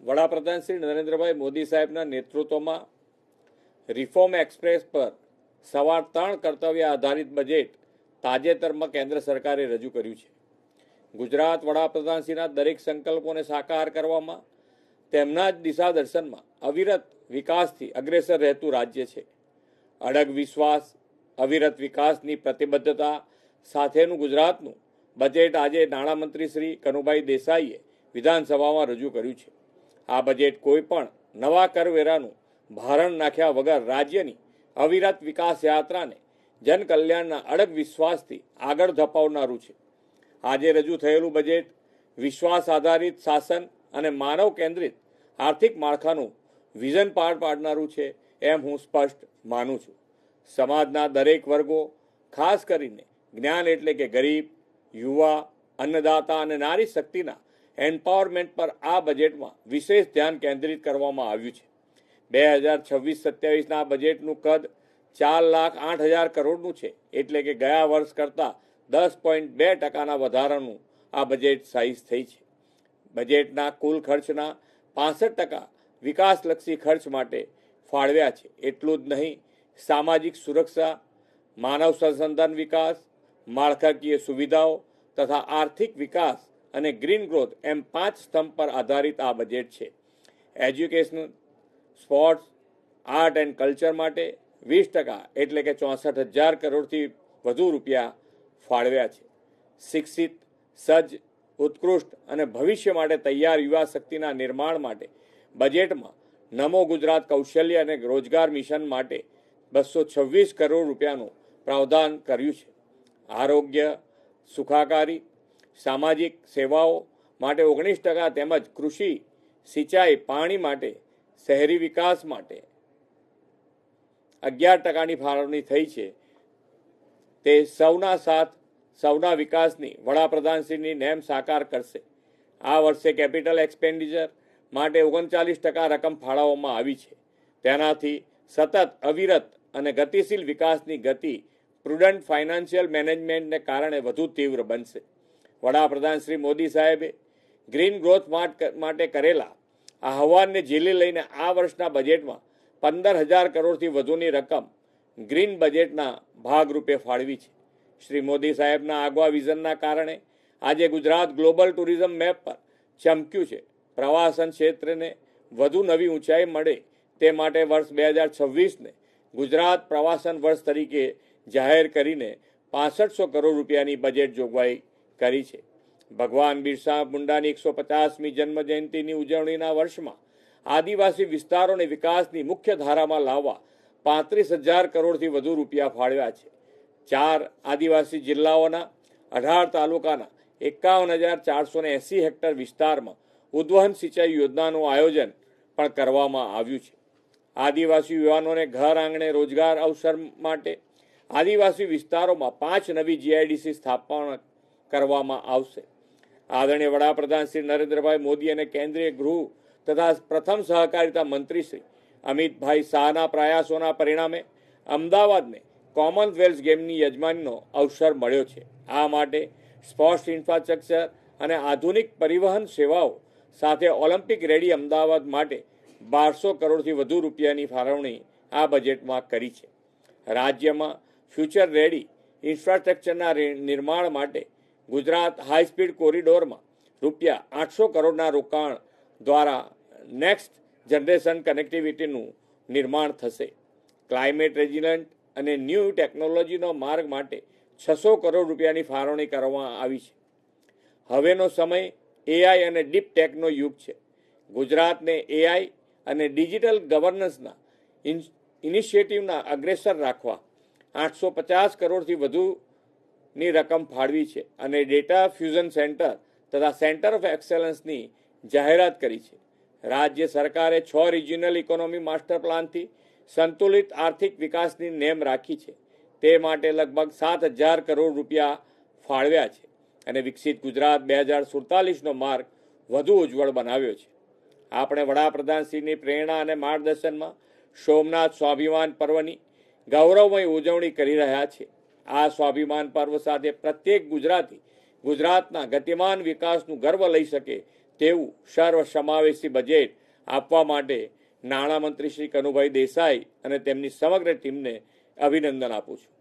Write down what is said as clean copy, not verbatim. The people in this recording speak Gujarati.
વડાપ્રધાન શ્રી નરેન્દ્રભાઈ મોદી સાહેબના નેતૃત્વમાં રિફોર્મ એક્સપ્રેસ પર સવાર 3 કર્તવ્ય આધારિત બજેટ તાજેતરમાં કેન્દ્ર સરકારે રજૂ કર્યું છે. ગુજરાત વડાપ્રધાનશ્રીના દરેક સંકલ્પોને સાકાર કરવામાં, તેમના જ દિશાદર્શનમાં અવિરત વિકાસથી અગ્રેસર રહેતું રાજ્ય છે. અડગ વિશ્વાસ, અવિરત વિકાસની પ્રતિબદ્ધતા સાથેનું ગુજરાતનું બજેટ આજે નાણામંત્રી શ્રી કનુભાઈ દેસાઈએ વિધાનસભામાં રજૂ કર્યું છે. આ બજેટ કોઈ પણ નવા કરવેરાનું ભારણ નાખ્યા વગર રાજ્યની અવિરત વિકાસ યાત્રાને જનકલ્યાણના અડગ વિશ્વાસથી આગળ ધપાવનારું છે. આજે રજૂ થયેલું બજેટ વિશ્વાસ આધારિત શાસન અને માનવ કેન્દ્રિત આર્થિક માળખાનું વિઝન પાર પાડનારું છે એમ હું સ્પષ્ટ માનું છું. સમાજના દરેક વર્ગો, ખાસ કરીને જ્ઞાન એટલે કે ગરીબ, યુવા, અન્નદાતા અને નારી શક્તિના એમ્પાવરમેન્ટ પર આ બજેટમાં વિશેષ ધ્યાન કેન્દ્રિત કરવામાં આવ્યું છે. 2026-27ના બજેટનું કદ 4,08,000 કરોડનું છે, એટલે કે ગયા વર્ષ કરતાં 10.2% વધારાનું આ બજેટ સાઇઝ થઈ છે. બજેટના કુલ ખર્ચના 65% વિકાસલક્ષી ખર્ચ માટે ફાળવ્યા છે. એટલું જ નહીં, સામાજિક સુરક્ષા, માનવ સંસાધન વિકાસ, માળખાકીય સુવિધાઓ તથા આર્થિક વિકાસ અને ગ્રીન ગ્રોથ એમ 5 સ્તંભ પર આધારિત આ બજેટ છે. Education, sports, art and culture માટે 20% એટલે કે 64,000 કરોડથી વધુ રૂપિયા ફાળવ્યા છે. શિક્ષિત, સજ્જ, ઉત્કૃષ્ટ અને ભવિષ્ય માટે તૈયાર યુવા શક્તિના નિર્માણ માટે બજેટમાં નમો ગુજરાત કૌશલ્ય અને રોજગાર મિશન માટે 226 કરોડ રૂપિયાનું પ્રાવધાન કર્યું છે. આરોગ્ય, સુખાકારી, સામાજિક સેવાઓ માટે 19% તેમજ કૃષિ, સિંચાઈ, પાણી માટે, શહેરી વિકાસ માટે 11%ની ફાળવણી થઈ છે. તે સૌના સાથ, સૌના વિકાસની વડાપ્રધાનશ્રીની નેમ સાકાર કરશે. આ વર્ષે કેપિટલ એક્સપેન્ડિચર માટે 39% રકમ ફાળવવામાં આવી છે. તેનાથી સતત, અવિરત અને ગતિશીલ વિકાસની ગતિ પ્રુડન્ટ ફાઇનાન્શિયલ મેનેજમેન્ટને કારણે વધુ તીવ્ર બનશે. વડાપ્રધાન શ્રી મોદી સાહેબે ગ્રીન ગ્રોથ માટે કરેલા આહવાનને ઝીલી લઈને આ વર્ષના બજેટમાં 15,000 કરોડથી વધુની રકમ ગ્રીન બજેટના ભાગરૂપે ફાળવી છે. શ્રી મોદી સાહેબના આગવા વિઝનના કારણે આજે ગુજરાત ગ્લોબલ ટુરિઝમ મેપ પર ચમક્યું છે. પ્રવાસન ક્ષેત્રને વધુ નવી ઊંચાઈ મળે તે માટે વર્ષ 2026ને ગુજરાત પ્રવાસન વર્ષ તરીકે જાહેર કરીને 6500 કરોડ રૂપિયાની બજેટ જોગવાઈ કરી છે. ભગવાન બિરસા મુંડાની 150મી જન્મ જયંતિની ઉજવણીના વર્ષમાં આદિવાસી વિસ્તારોને વિકાસની મુખ્ય ધારામાં લાવવા 35,000 કરોડથી વધુ રૂપિયા ફાળવ્યા છે. 4 આદિવાસી જિલ્લાઓના 18 તાલુકાના 51,480 હેક્ટર વિસ્તારમાં ઉદ્વહન સિંચાઈ યોજનાનું આયોજન પણ કરવામાં આવ્યું છે. આદિવાસી યુવાનોને ઘર આંગણે રોજગાર અવસર માટે આદિવાસી વિસ્તારોમાં 5 નવી જીઆઈડીસી સ્થાપના કરવામાં આવશે. આદરણીય વડાપ્રધાન શ્રી નરેન્દ્રભાઈ મોદી અને કેન્દ્રીય ગૃહ તથા પ્રથમ સહકારિતા મંત્રી શ્રી અમિતભાઈ શાહના પ્રયાસોના પરિણામે અમદાવાદને કોમનવેલ્થ ગેમની યજમાનીનો અવસર મળ્યો છે. આ માટે સ્પોર્ટ્સ ઇન્ફ્રાસ્ટ્રક્ચર અને આધુનિક પરિવહન સેવાઓ સાથે ઓલિમ્પિક રેડી અમદાવાદ માટે 1200 કરોડથી વધુ રૂપિયાની ફાળવણી આ બજેટમાં કરી છે. રાજ્યમાં ફ્યુચર રેડી ઇન્ફ્રાસ્ટ્રક્ચરના નિર્માણ માટે ગુજરાત હાઈસ્પીડ કોરિડોરમાં રૂપિયા 800 કરોડના રોકાણ દ્વારા નેક્સ્ટ જનરેશન કનેક્ટિવિટીનું નિર્માણ થશે. ક્લાઇમેટ રેઝિલન્ટ અને ન્યૂ ટેકનોલોજીનો માર્ગ માટે 600 કરોડ રૂપિયાની ફાળવણી કરવામાં આવી છે. હવેનો સમય એઆઈ અને ડીપ ટેકનો યુગ છે. ગુજરાતને એઆઈ અને ડિજિટલ ગવર્નન્સના ઇનિશિયેટિવના અગ્રેસર રાખવા 850 કરોડથી વધુની રકમ ફાળવી છે અને ડેટા ફ્યુઝન સેન્ટર તથા સેન્ટર ઓફ એક્સેલન્સની જાહેરાત કરી છે. રાજ્ય સરકારે 6 રિજિયનલ ઇકોનોમી માસ્ટર પ્લાનથી સંતુલિત આર્થિક વિકાસની નેમ રાખી છે. તે માટે લગભગ 7,000 કરોડ રૂપિયા ફાળવ્યા છે અને વિકસિત ગુજરાત 2047નો માર્ગ વધુ ઉજ્જવળ બનાવ્યો છે. આપણે વડાપ્રધાનશ્રીની પ્રેરણા અને માર્ગદર્શનમાં સોમનાથ સ્વાભિમાન પર્વની ગૌરવમય ઉજવણી કરી રહ્યા છે. આ સ્વાભિમાન પર્વ સાથે પ્રત્યેક ગુજરાતી ગુજરાતના ગતિમાન વિકાસનું ગર્વ લઈ શકે તેવું સર્વસમાવેશી બજેટ આપવા માટે નાણામંત્રી શ્રી કનુભાઈ દેસાઈ અને તેમની સમગ્ર ટીમને અભિનંદન આપું છું.